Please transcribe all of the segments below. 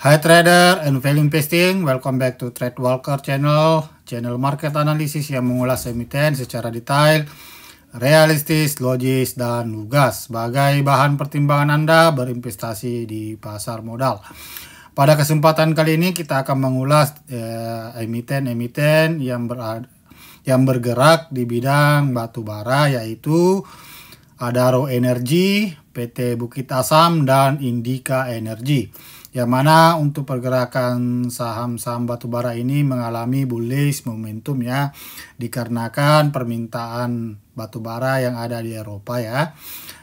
Hi trader and value investing, welcome back to Trade Walker channel market analysis yang mengulas emiten secara detail, realistis, logis, dan lugas sebagai bahan pertimbangan Anda berinvestasi di pasar modal. Pada kesempatan kali ini kita akan mengulas emiten-emiten yang bergerak di bidang batu bara, yaitu Adaro Energy, PT Bukit Asam, dan Indika Energy. Yang mana untuk pergerakan saham-saham batubara ini mengalami bullish momentum ya, dikarenakan permintaan batubara yang ada di Eropa ya,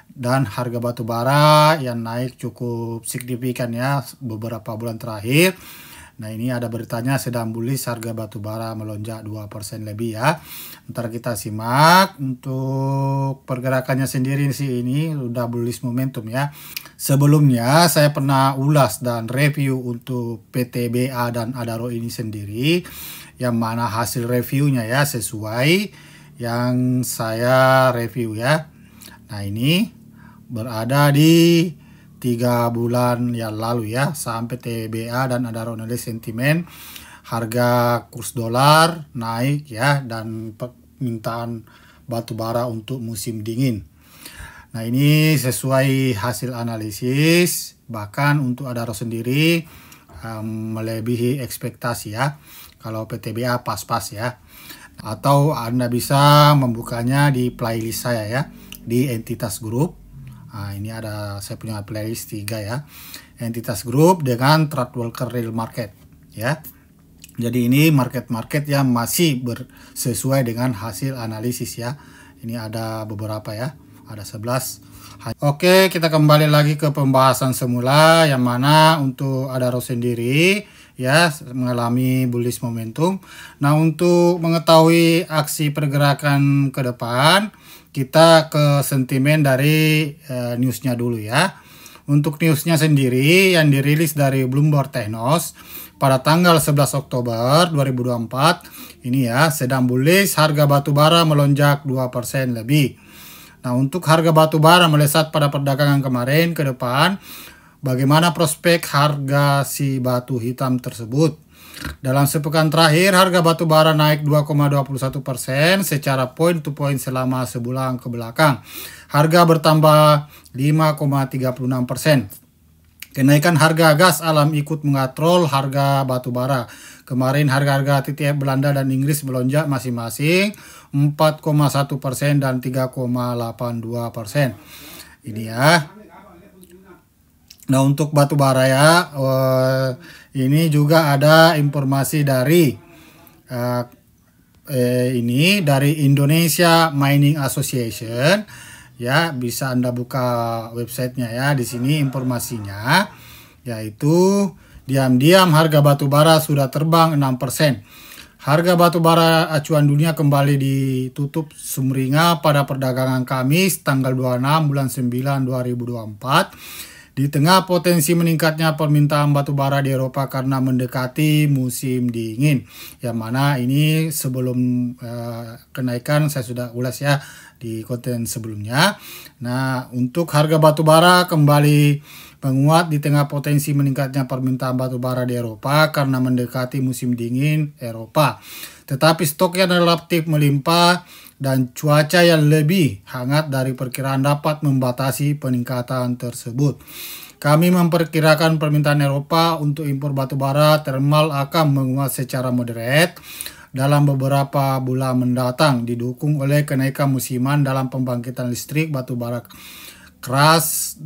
dan harga batubara yang naik cukup signifikan ya beberapa bulan terakhir. Nah, ini ada beritanya sedang bullish harga batubara melonjak 2% lebih ya. Ntar kita simak untuk pergerakannya sendiri sih, ini udah bullish momentum ya. Sebelumnya saya pernah ulas dan review untuk PTBA dan Adaro ini sendiri, yang mana hasil reviewnya ya sesuai yang saya review ya. Nah, ini berada di 3 bulan yang lalu ya, sampai TBA dan Adaro Energy sentimen harga kurs dolar naik ya, dan permintaan batubara untuk musim dingin. Nah, ini sesuai hasil analisis, bahkan untuk Adaro sendiri melebihi ekspektasi ya. Kalau PTBA pas-pas ya. Atau Anda bisa membukanya di playlist saya ya, di entitas grup. Nah, ini ada saya punya playlist 3 ya. Entitas grup dengan Trade Walker Real Market ya. Jadi ini market-market yang masih sesuai dengan hasil analisis ya. Ini ada beberapa ya. Ada 11. Oke, kita kembali lagi ke pembahasan semula, yang mana untuk Adaro sendiri ya mengalami bullish momentum. Nah, untuk mengetahui aksi pergerakan ke depan, kita ke sentimen dari newsnya dulu ya. Untuk newsnya sendiri yang dirilis dari Bloomberg Technos pada tanggal 11 Oktober 2024 ini ya, sedang bullish harga batubara melonjak 2% lebih. Nah, untuk harga batubara melesat pada perdagangan kemarin, ke depan bagaimana prospek harga si batu hitam tersebut? Dalam sepekan terakhir, harga batubara naik 2,21% secara point to point selama sebulan ke belakang. Harga bertambah 5,36%. Kenaikan harga gas alam ikut mengatrol harga batubara. Kemarin harga-harga TTF Belanda dan Inggris melonjak masing-masing 4,1% dan 3,82%. Ini ya. Nah, untuk batubara ya, ini juga ada informasi dari dari Indonesia Mining Association ya. Bisa Anda buka websitenya ya. Di sini informasinya, yaitu diam-diam harga batubara sudah terbang 6%. Harga batubara acuan dunia kembali ditutup sumringah pada perdagangan Kamis tanggal 26 bulan 9 2024. Di tengah potensi meningkatnya permintaan batubara di Eropa karena mendekati musim dingin, yang mana ini sebelum kenaikan saya sudah ulas ya di konten sebelumnya. Nah, untuk harga batubara kembali menguat di tengah potensi meningkatnya permintaan batubara di Eropa karena mendekati musim dingin Eropa. Tetapi stoknya relatif melimpah dan cuaca yang lebih hangat dari perkiraan dapat membatasi peningkatan tersebut. Kami memperkirakan permintaan Eropa untuk impor batubara thermal akan menguat secara moderat dalam beberapa bulan mendatang, didukung oleh kenaikan musiman dalam pembangkitan listrik batubara keras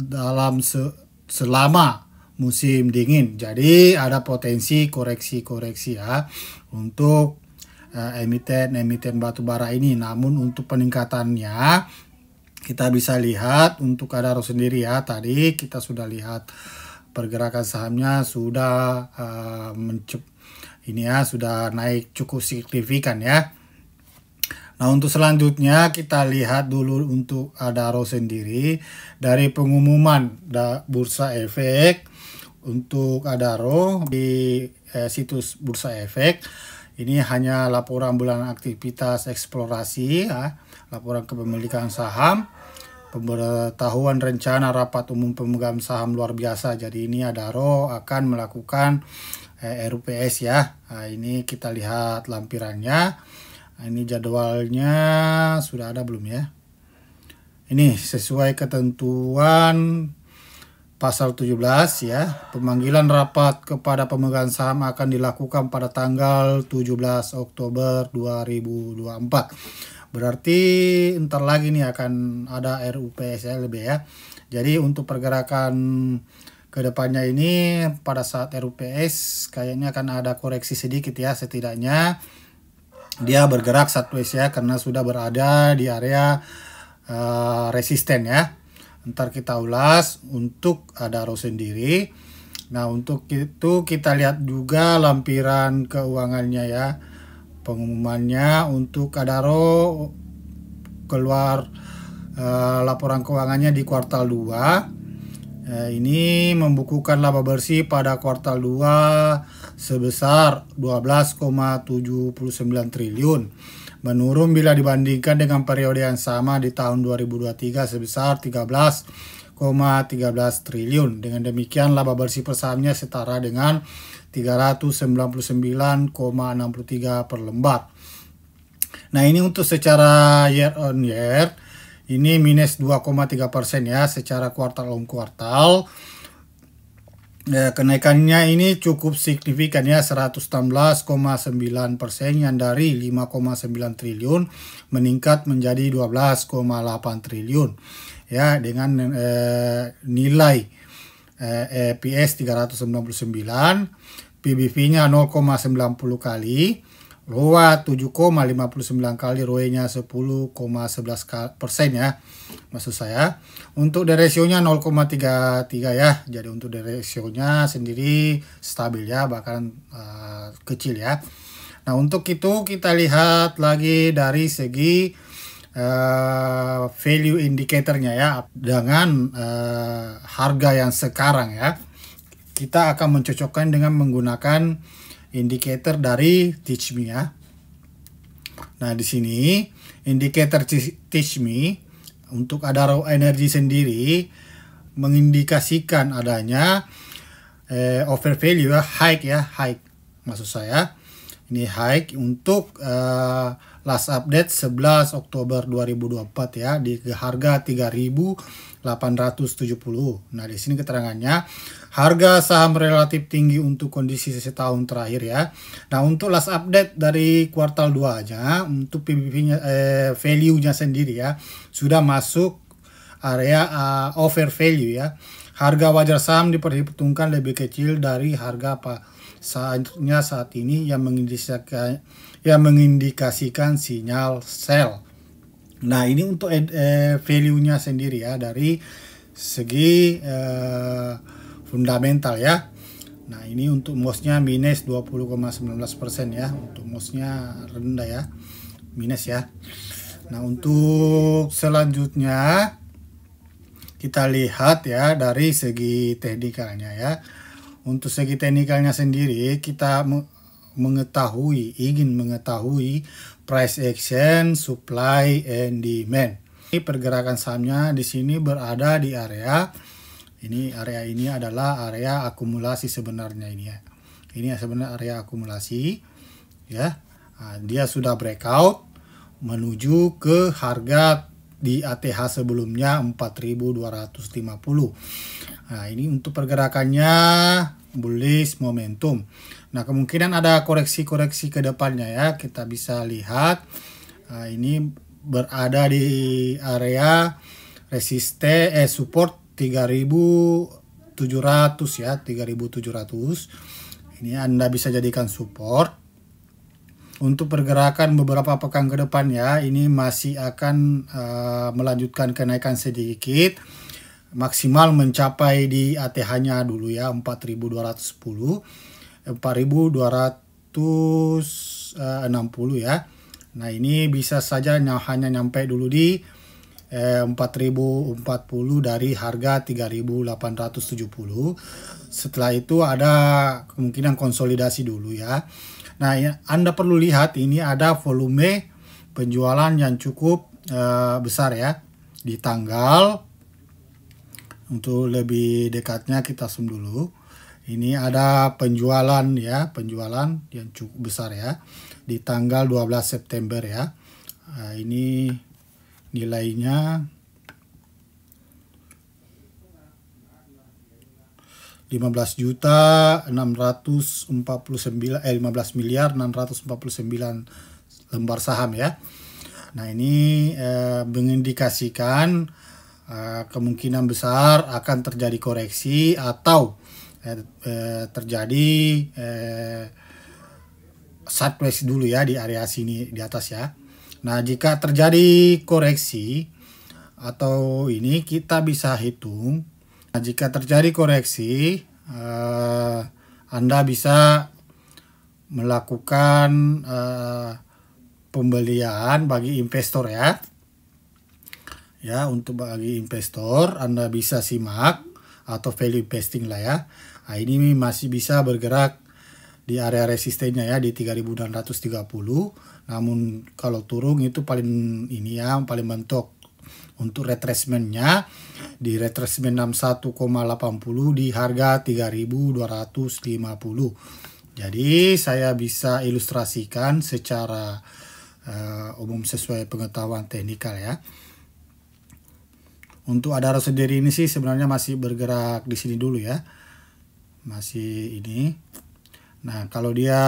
selama musim dingin. Jadi ada potensi koreksi-koreksi ya untuk emiten batubara ini. Namun untuk peningkatannya kita bisa lihat untuk Adaro sendiri ya. Tadi kita sudah lihat pergerakan sahamnya sudah sudah naik cukup signifikan ya. Nah, untuk selanjutnya kita lihat dulu untuk Adaro sendiri dari pengumuman Bursa Efek untuk Adaro di situs Bursa Efek. Ini hanya laporan bulan aktivitas eksplorasi ya, laporan kepemilikan saham. pemberitahuan rencana rapat umum pemegang saham luar biasa. Jadi ini Adaro akan melakukan RUPS ya. Nah, ini kita lihat lampirannya. Nah, ini jadwalnya sudah ada belum ya? Ini sesuai ketentuan pasal 17 ya. Pemanggilan rapat kepada pemegang saham akan dilakukan pada tanggal 17 Oktober 2024. Berarti ntar lagi nih akan ada RUPS ya. Jadi untuk pergerakan kedepannya ini pada saat RUPS kayaknya akan ada koreksi sedikit ya, setidaknya dia bergerak sideways ya, karena sudah berada di area resisten ya. Ntar kita ulas untuk Adaro sendiri. Nah untuk itu kita lihat juga lampiran keuangannya ya. Pengumumannya untuk Adaro keluar laporan keuangannya di kuartal 2. Ini membukukan laba bersih pada kuartal 2 sebesar 12,79 triliun. Menurun bila dibandingkan dengan periode yang sama di tahun 2023 sebesar 13,13 triliun. Dengan demikian laba bersih per sahamnya setara dengan 399,63 per lembar. Nah ini untuk secara year on year ini minus 2,3% ya secara kuartal on kuartal. Kenaikannya ini cukup signifikan ya, 116,9% yang dari 5,9 triliun meningkat menjadi 12,8 triliun ya, dengan nilai EPS 399, PBV-nya 0,90 kali, ROA 7,59 kali, ROE-nya 10,11% ya maksud saya. Untuk ratio-nya 0,33 ya. Jadi untuk ratio-nya sendiri stabil ya, bahkan kecil ya. Nah untuk itu kita lihat lagi dari segi value indicator-nya ya, dengan harga yang sekarang ya. Kita akan mencocokkan dengan menggunakan indikator dari Teach Me ya. Nah di sini indikator Teach Me untuk Adaro Energy sendiri mengindikasikan adanya overvalue ya, high maksud saya. Ini high untuk last update 11 Oktober 2024 ya, di harga 3.870. Nah, di sini keterangannya harga saham relatif tinggi untuk kondisi setahun terakhir ya. Nah, untuk last update dari kuartal 2 aja, untuk PBV-nya value-nya sendiri ya sudah masuk area overvalue ya. Harga wajar saham diperhitungkan lebih kecil dari harga pasarnya saat ini yang mengindikasikan sinyal sell. Nah ini untuk value-nya sendiri ya dari segi fundamental ya. Nah ini untuk MOS-nya minus 20,19% ya, untuk MOS-nya rendah ya, minus ya. Nah untuk selanjutnya kita lihat ya dari segi teknikalnya ya. Untuk segi teknikalnya sendiri kita ingin mengetahui price action, supply and demand. Ini pergerakan sahamnya di sini berada di area ini. Area ini adalah area akumulasi sebenarnya ini ya. Ini sebenarnya area akumulasi ya. Nah, dia sudah breakout menuju ke harga di ATH sebelumnya 4.250. Nah, ini untuk pergerakannya bullish momentum. Nah, kemungkinan ada koreksi-koreksi ke depannya ya. Kita bisa lihat ini berada di area support 3.700 ya, 3.700. Ini Anda bisa jadikan support. Untuk pergerakan beberapa pekan ke depan ya, ini masih akan melanjutkan kenaikan sedikit, maksimal mencapai di ATH-nya dulu ya 4.210, 4.260 ya. Nah ini bisa saja hanya nyampe dulu di 4.040 dari harga 3.870. Setelah itu ada kemungkinan konsolidasi dulu ya. Nah, Anda perlu lihat ini ada volume penjualan yang cukup besar ya. di tanggal, untuk lebih dekatnya kita zoom dulu. Ini ada penjualan ya, penjualan yang cukup besar ya di tanggal 12 September ya. Nah, ini nilainya 15 miliar 649 lembar saham ya. Nah, ini mengindikasikan kemungkinan besar akan terjadi koreksi atau terjadi sideways dulu ya di area sini di atas ya. Nah, jika terjadi koreksi atau ini kita bisa hitung. Nah, jika terjadi koreksi, Anda bisa melakukan pembelian bagi investor ya. Ya, untuk bagi investor Anda bisa simak atau value investing lah ya. Nah, ini masih bisa bergerak di area resistennya ya di 3630. Namun kalau turun itu paling ini ya, paling mentok. Untuk retracement-nya di retracement 61,80 di harga 3250. Jadi saya bisa ilustrasikan secara umum sesuai pengetahuan teknikal ya. Untuk Adaro sendiri ini sih sebenarnya masih bergerak di sini dulu ya. Masih ini. Nah, kalau dia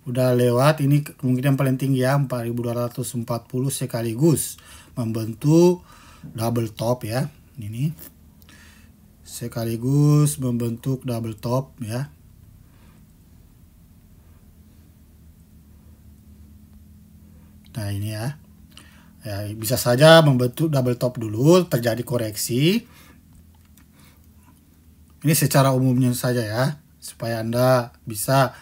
udah lewat, ini kemungkinan paling tinggi ya 4240 sekaligus membentuk double top ya. Ini sekaligus membentuk double top ya. Nah, ini ya. Ya, bisa saja membentuk double top dulu, terjadi koreksi. Ini secara umumnya saja ya, supaya Anda bisa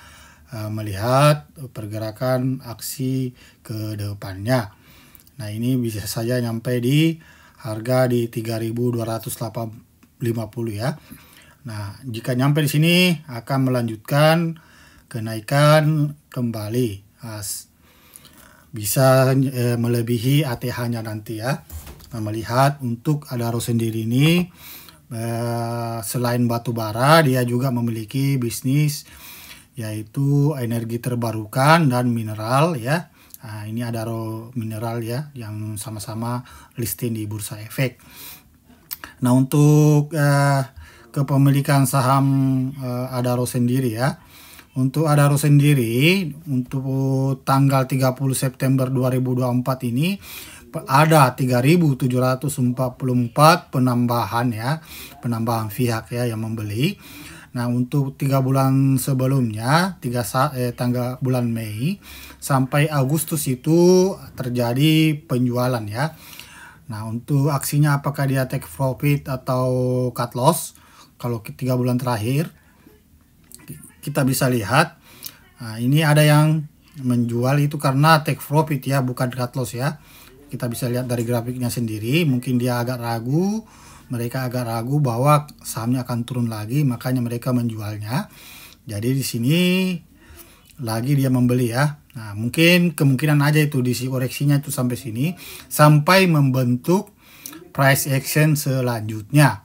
melihat pergerakan aksi ke depannya. Nah, ini bisa saja nyampe di harga di 3250 ya. Nah, jika nyampe di sini akan melanjutkan kenaikan kembali. Bisa melebihi ATH-nya nanti ya. Nah, melihat untuk Adaro sendiri ini selain batu bara, dia juga memiliki bisnis yaitu energi terbarukan dan mineral ya. Nah, ini Adaro mineral ya yang sama-sama listing di Bursa Efek. Nah, untuk kepemilikan saham Adaro sendiri ya. Untuk Adaro sendiri, untuk tanggal 30 September 2024 ini ada 3.744 penambahan ya, penambahan pihak ya yang membeli. Nah, untuk 3 bulan sebelumnya, tanggal bulan Mei sampai Agustus itu terjadi penjualan ya. Nah, untuk aksinya apakah dia take profit atau cut loss? Kalau 3 bulan terakhir kita bisa lihat, nah, ini ada yang menjual itu karena take profit ya, bukan cut loss ya. Kita bisa lihat dari grafiknya sendiri, mungkin dia agak ragu, mereka agak ragu bahwa sahamnya akan turun lagi, makanya mereka menjualnya. Jadi di sini lagi dia membeli ya. Nah, mungkin kemungkinan aja itu di koreksinya itu sampai sini, sampai membentuk price action selanjutnya.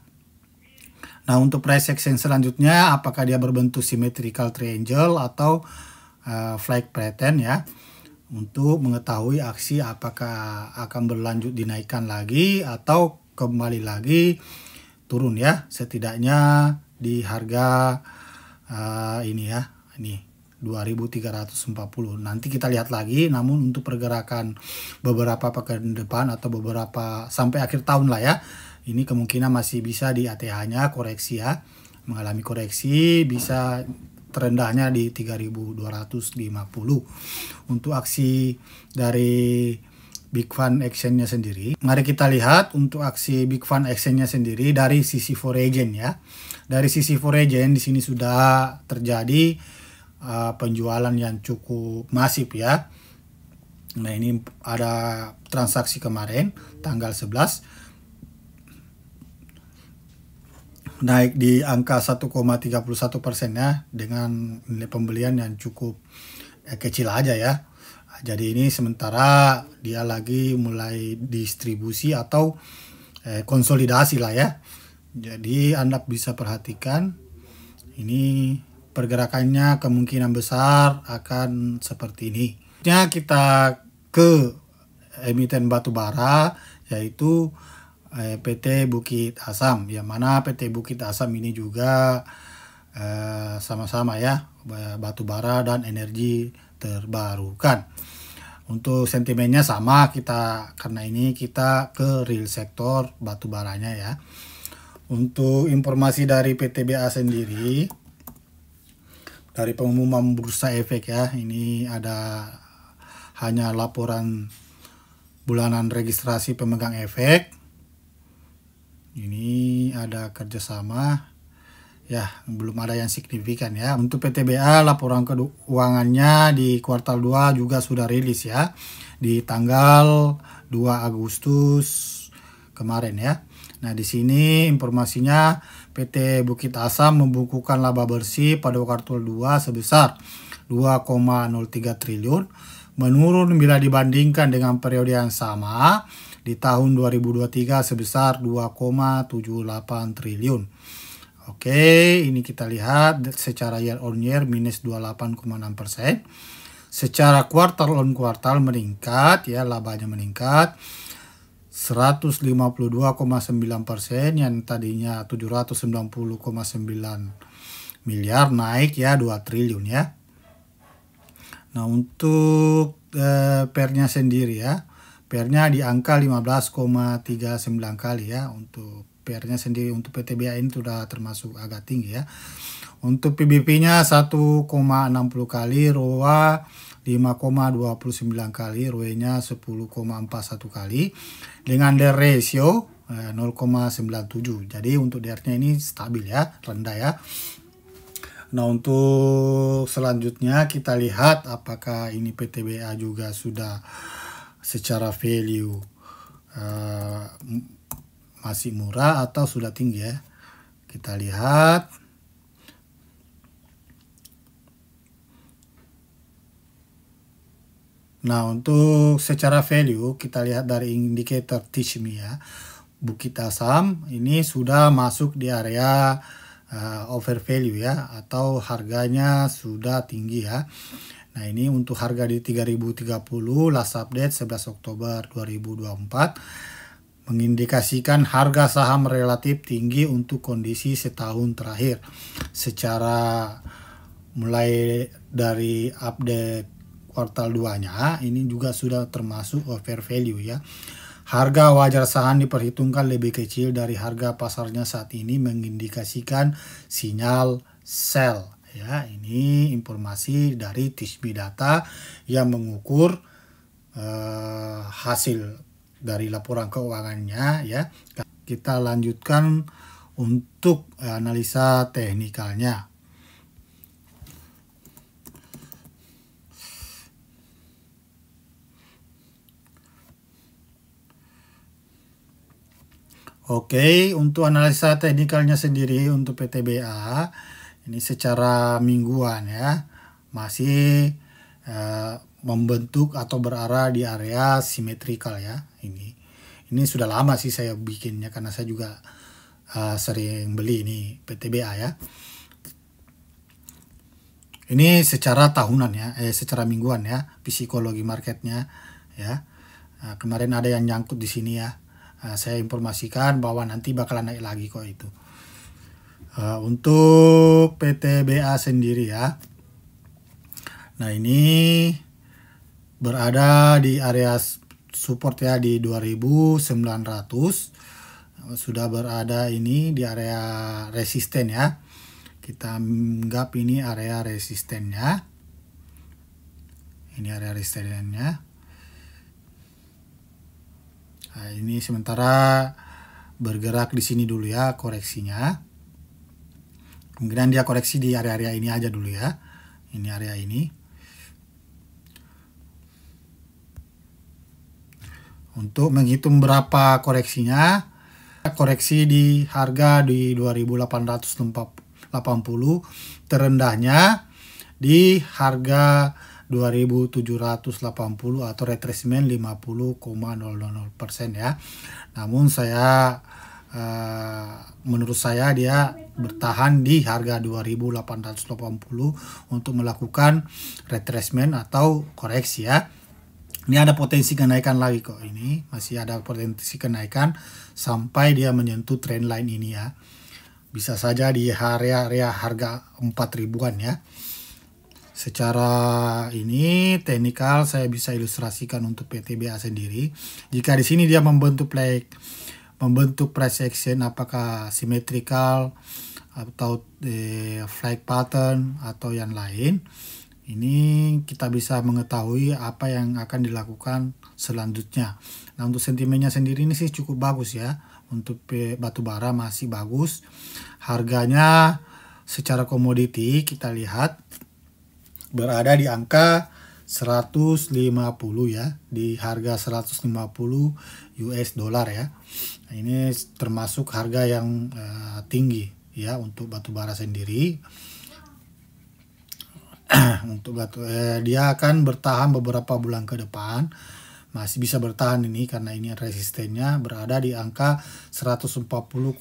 Nah, untuk price action selanjutnya apakah dia berbentuk symmetrical triangle atau flag pattern ya, untuk mengetahui aksi apakah akan berlanjut dinaikkan lagi atau kembali lagi turun ya, setidaknya di harga ini ya, ini 2340. Nanti kita lihat lagi, namun untuk pergerakan beberapa pekan depan atau beberapa sampai akhir tahun lah ya, ini kemungkinan masih bisa di ATH-nya koreksi ya, mengalami koreksi, bisa terendahnya di 3250. Untuk aksi dari Big Fund Action-nya sendiri, mari kita lihat untuk aksi Big Fund Action-nya sendiri dari sisi foreign ya. Dari sisi foreign di sini sudah terjadi penjualan yang cukup masif ya. Nah, ini ada transaksi kemarin tanggal 11 naik di angka 1,31% ya, dengan nilai pembelian yang cukup kecil aja ya. Jadi ini sementara dia lagi mulai distribusi atau konsolidasi lah ya. Jadi Anda bisa perhatikan ini pergerakannya kemungkinan besar akan seperti ini. Kita ke emiten batubara yaitu PT Bukit Asam, yang mana PT Bukit Asam ini juga sama-sama ya batubara dan energi terbarukan. Untuk sentimennya sama karena ini kita ke real sektor batubaranya ya. Untuk informasi dari PTBA sendiri, dari pengumuman Bursa Efek ya, ini ada hanya laporan bulanan registrasi pemegang efek. Ini ada kerjasama ya, belum ada yang signifikan ya. Untuk PTBA laporan keuangannya di kuartal 2 juga sudah rilis ya, di tanggal 2 Agustus kemarin ya. Nah, di sini informasinya PT Bukit Asam membukukan laba bersih pada kuartal 2 sebesar 2,03 triliun, menurun bila dibandingkan dengan periode yang sama di tahun 2023 sebesar 2,78 triliun. Oke, ini kita lihat secara year on year minus 28,6%. Secara kuartal on kuartal meningkat ya, labanya meningkat 152,9%, yang tadinya 790,9 miliar naik ya 2 triliun ya. Nah, untuk pernya sendiri ya, pernya di angka 15,39 kali ya. Untuk pernya sendiri untuk PTBA ini sudah termasuk agak tinggi ya. Untuk PBP-nya 1,60 kali, ROA 5,29 kali, ROE-nya 10,41 kali, dengan DER ratio 0,97. Jadi untuk DER-nya ini stabil ya, rendah ya. Nah, untuk selanjutnya kita lihat apakah ini PTBA juga sudah secara value masih murah atau sudah tinggi ya. Kita lihat. Nah, untuk secara value kita lihat dari indikator Teach Me ya. Bukit Asam ini sudah masuk di area over value ya, atau harganya sudah tinggi ya. Nah, ini untuk harga di 3030 last update 11 Oktober 2024 mengindikasikan harga saham relatif tinggi untuk kondisi setahun terakhir. Secara mulai dari update kuartal 2-nya ini juga sudah termasuk over value ya. Harga wajar saham diperhitungkan lebih kecil dari harga pasarnya saat ini, mengindikasikan sinyal sell ya. Ini informasi dari Tishbi Data yang mengukur hasil dari laporan keuangannya ya. Kita lanjutkan untuk analisa teknikalnya. Oke, untuk analisa teknikalnya sendiri untuk PTBA ini secara mingguan ya, masih membentuk atau berarah di area simetrikal ya. Ini sudah lama sih saya bikinnya, karena saya juga sering beli ini PTBA ya. Ini secara tahunan ya, secara mingguan ya, psikologi marketnya ya. Kemarin ada yang nyangkut di sini ya. Saya informasikan bahwa nanti bakalan naik lagi kok itu. Untuk PTBA sendiri ya. Nah, ini berada di area support ya di 2900. Sudah berada ini di area resisten ya. Kita anggap ini area resistennya. Ini area resistennya. Nah, ini sementara bergerak di sini dulu ya koreksinya. Kemudian dia koreksi di area-area ini aja dulu ya. Ini area ini. Untuk menghitung berapa koreksinya, koreksi di harga di 2880, terendahnya di harga 2.780 atau retracement 50,000% ya. Namun saya menurut saya dia bertahan di harga 2.880 untuk melakukan retracement atau koreksi ya. Ini ada potensi kenaikan lagi kok, ini masih ada potensi kenaikan sampai dia menyentuh trendline ini ya. Bisa saja di area harga 4.000-an ya. Secara ini teknikal saya bisa ilustrasikan untuk PTBA sendiri. Jika di sini dia membentuk price action, apakah symmetrical atau flag pattern atau yang lain, ini kita bisa mengetahui apa yang akan dilakukan selanjutnya. Nah, untuk sentimennya sendiri ini sih cukup bagus ya. Untuk batu bara masih bagus. Harganya secara komoditi kita lihat berada di angka 150 ya, di harga 150 US dollar ya. Nah, ini termasuk harga yang tinggi ya untuk batu bara sendiri. Untuk dia akan bertahan beberapa bulan ke depan, masih bisa bertahan ini karena ini resistennya berada di angka 140,50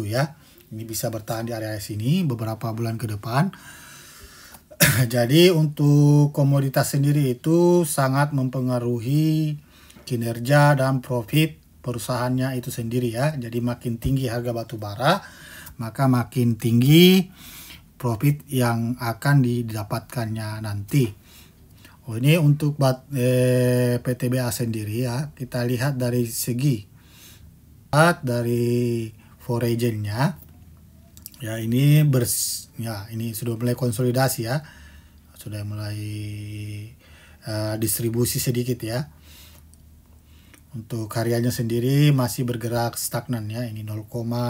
ya. Ini bisa bertahan di area sini beberapa bulan ke depan. Jadi untuk komoditas sendiri itu sangat mempengaruhi kinerja dan profit perusahaannya itu sendiri ya. Jadi makin tinggi harga batu bara, maka makin tinggi profit yang akan didapatkannya nanti. Oh, ini untuk PTBA sendiri ya. Kita lihat dari segi dari foreign-nya ya, ini ini sudah mulai konsolidasi ya, sudah mulai distribusi sedikit ya. Untuk hariannya sendiri masih bergerak stagnan ya, ini 0,3%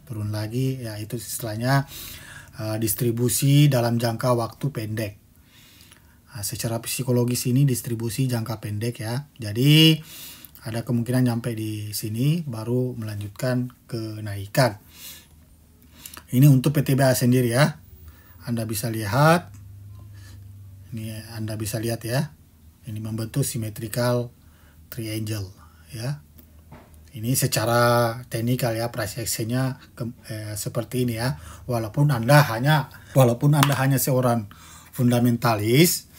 turun lagi ya, itu istilahnya distribusi dalam jangka waktu pendek. Nah, secara psikologis ini distribusi jangka pendek ya, jadi ada kemungkinan sampai di sini baru melanjutkan kenaikan. Ini untuk PTBA sendiri ya, Anda bisa lihat, ini Anda bisa lihat ya, ini membentuk symmetrical triangle ya. Ini secara teknikal ya, price action-nya seperti ini ya. Walaupun Anda hanya seorang fundamentalis,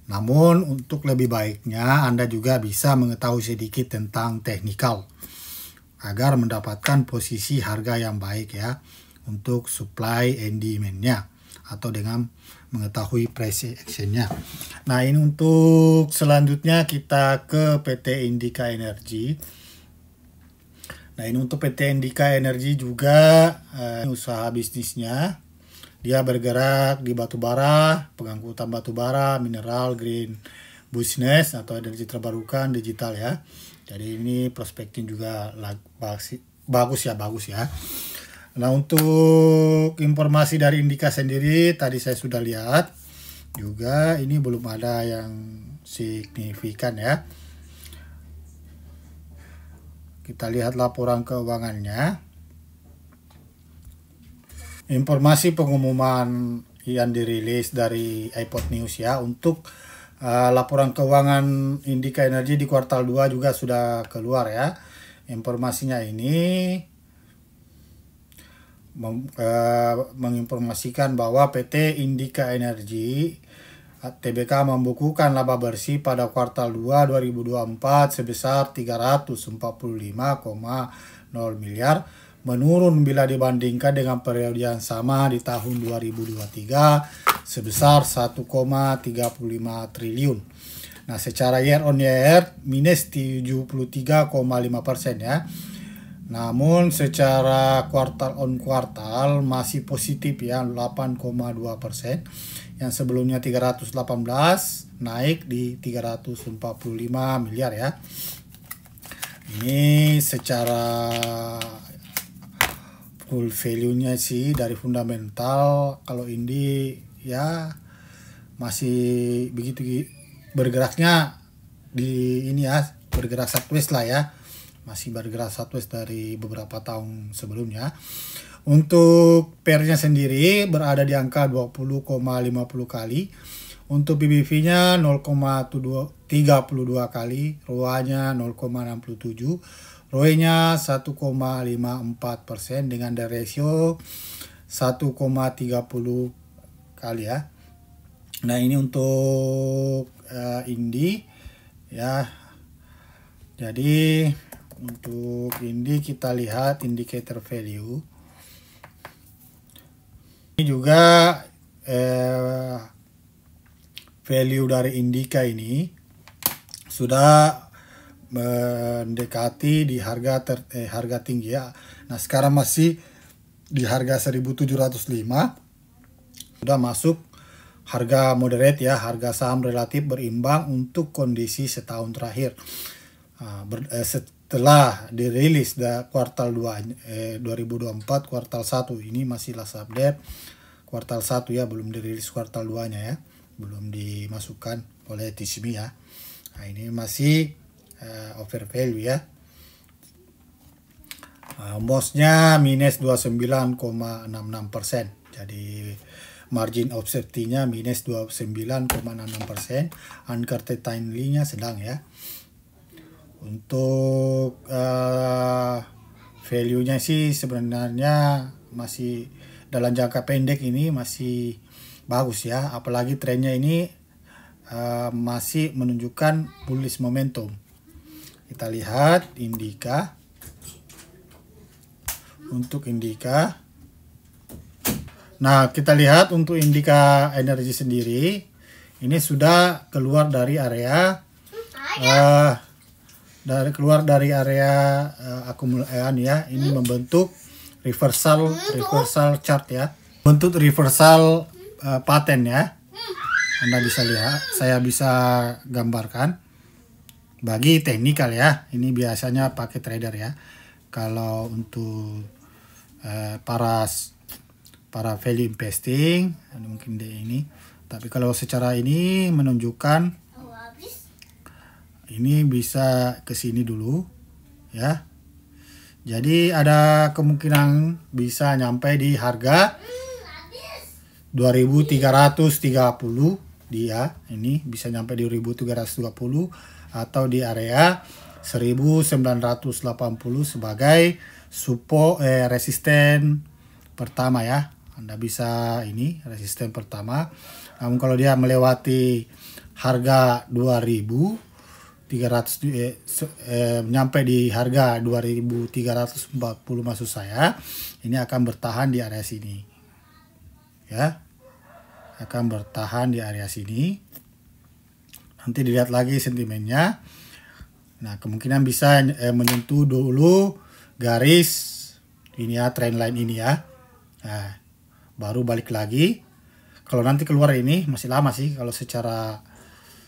namun untuk lebih baiknya Anda juga bisa mengetahui sedikit tentang teknikal agar mendapatkan posisi harga yang baik ya untuk supply and demand-nya, atau dengan mengetahui price action-nya. Nah, ini untuk selanjutnya kita ke PT Indika Energy. Nah, ini untuk PT Indika Energy juga usaha bisnisnya. Dia bergerak di batu bara, pengangkutan batu bara, mineral, green business atau energi terbarukan, digital ya. Jadi ini prospeknya juga bagus ya. Nah, untuk informasi dari Indika sendiri tadi saya sudah lihat juga, ini belum ada yang signifikan ya. Kita lihat laporan keuangannya. Informasi pengumuman yang dirilis dari iPod News ya, untuk laporan keuangan Indika Energy di kuartal 2 juga sudah keluar ya. Informasinya ini menginformasikan bahwa PT Indika Energy Tbk membukukan laba bersih pada kuartal 2 2024 sebesar 345,0 miliar, menurun bila dibandingkan dengan periode yang sama di tahun 2023 sebesar 1,35 triliun. Nah, secara year on year minus 73,5% ya. Namun secara kuartal on kuartal masih positif ya, 8,2%. Yang sebelumnya 318 naik di 345 miliar ya. Ini secara full value-nya sih dari fundamental, kalau ini ya masih begitu bergeraknya di ini ya, bergerak sideways lah ya. Masih bergerak sideways dari beberapa tahun sebelumnya. Untuk pairnya sendiri berada di angka 20,50 kali. Untuk BBV-nya 0,32 kali, ROA-nya 0,67, ROE-nya 1,54% dengan ratio 1,30 kali ya. Nah, ini untuk Indi ya. Jadi untuk Indi kita lihat indicator value. Ini juga value dari Indika ini sudah mendekati di harga tinggi ya. Nah, sekarang masih di harga 1705. Sudah masuk harga moderate ya, harga saham relatif berimbang untuk kondisi setahun terakhir. Setelah dirilis kuartal 2 2024 kuartal 1 ini masih last update kuartal 1 ya, belum dirilis kuartal 2-nya ya, belum dimasukkan oleh TCB ya. Nah, ini masih over value ya. MOS-nya minus 29,66%. Jadi margin of safety-nya minus 29,66%. Uncertainty-nya sedang ya. Untuk value-nya sih sebenarnya masih dalam jangka pendek ini masih bagus ya. Apalagi trennya ini masih menunjukkan bullish momentum. Kita lihat Indika. Untuk Indika, nah kita lihat untuk Indika Energi sendiri ini sudah keluar dari area akumulasi ya. Ini membentuk reversal chart ya, bentuk reversal pattern ya. Anda bisa lihat, saya bisa gambarkan bagi teknikal ya. Ini biasanya pakai trader ya. Kalau untuk para value investing mungkin ini, tapi kalau secara ini menunjukkan ini bisa ke sini dulu ya. Jadi ada kemungkinan bisa nyampe di harga 2330 dia. Ini bisa nyampe di 2320 atau di area 1980 sebagai support resisten pertama ya. Anda bisa ini resisten pertama. Namun kalau dia melewati harga 2300 nyampe di harga 2340 maksud saya, ini akan bertahan di area sini. Ya. Akan bertahan di area sini. Nanti dilihat lagi sentimennya. Nah, kemungkinan bisa menyentuh dulu garis ini ya, trend line ini ya. Nah, baru balik lagi. Kalau nanti keluar ini masih lama sih kalau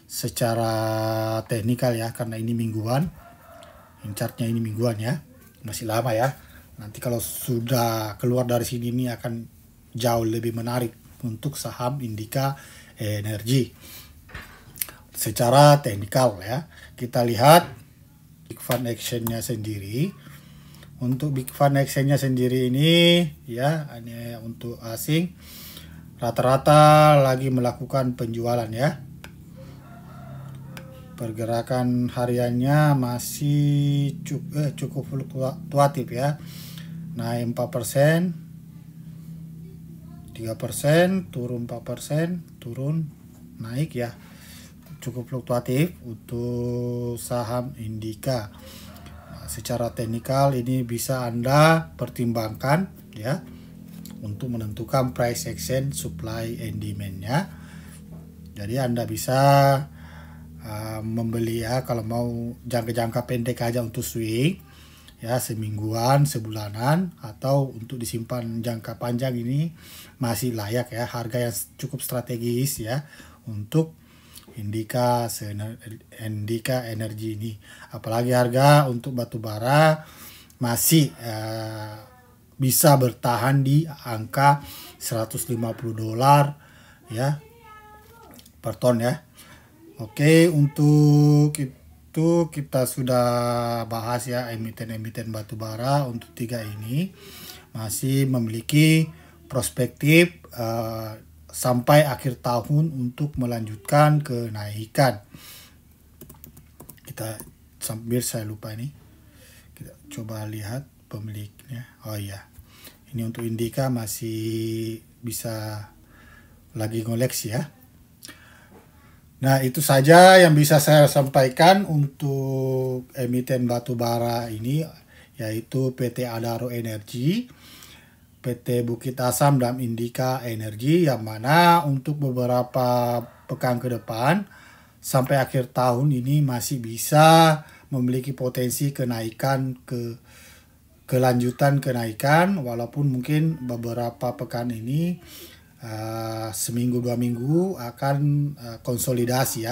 secara teknikal ya, karena ini mingguan. Chartnya ini mingguan ya. Masih lama ya. Nanti kalau sudah keluar dari sini ini akan jauh lebih menarik untuk saham Indika Energi. Secara teknikal ya. Kita lihat Big Fund Action-nya sendiri. Untuk Big Fund Action-nya sendiri ini ya, ini untuk asing rata-rata lagi melakukan penjualan ya. Pergerakan hariannya masih cukup fluktuatif ya. Naik 4%, 3%, turun 4%, turun, naik ya. Cukup fluktuatif untuk saham Indika. Secara teknikal ini bisa Anda pertimbangkan ya untuk menentukan price action supply and demand-nya. Jadi Anda bisa membeli ya kalau mau jangka pendek aja untuk swing ya, semingguan, sebulanan, atau untuk disimpan jangka panjang ini masih layak ya. Harga yang cukup strategis ya untuk Indika Energi ini. Apalagi harga untuk batu bara masih bisa bertahan di angka $150 ya per ton ya. Oke, untuk itu kita sudah bahas ya emiten-emiten batu bara untuk 3 ini. masih memiliki perspektif sampai akhir tahun untuk melanjutkan kenaikan. Kita sambil saya lupa ini, kita coba lihat pemiliknya. Oh iya, ini untuk Indika masih bisa lagi ngoleksi ya. Nah, itu saja yang bisa saya sampaikan untuk emiten batubara ini, yaitu PT Adaro Energi, PT Bukit Asam, dan Indika Energi, yang mana untuk beberapa pekan ke depan sampai akhir tahun ini masih bisa memiliki potensi kenaikan, kelanjutan kenaikan, walaupun mungkin beberapa pekan ini seminggu 2 minggu akan konsolidasi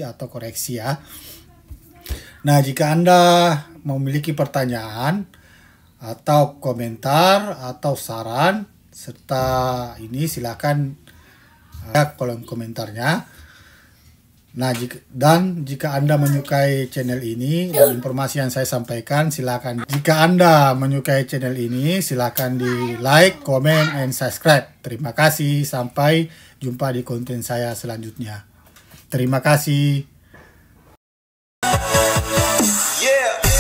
atau koreksi ya. Nah, jika Anda memiliki pertanyaan atau komentar atau saran serta ini, silakan kolom komentarnya. Nah, jika Anda menyukai channel ini dan informasi yang saya sampaikan, silakan. Jika Anda menyukai channel ini, silakan di like, comment, and subscribe. Terima kasih. Sampai jumpa di konten saya selanjutnya. Terima kasih. Yeah.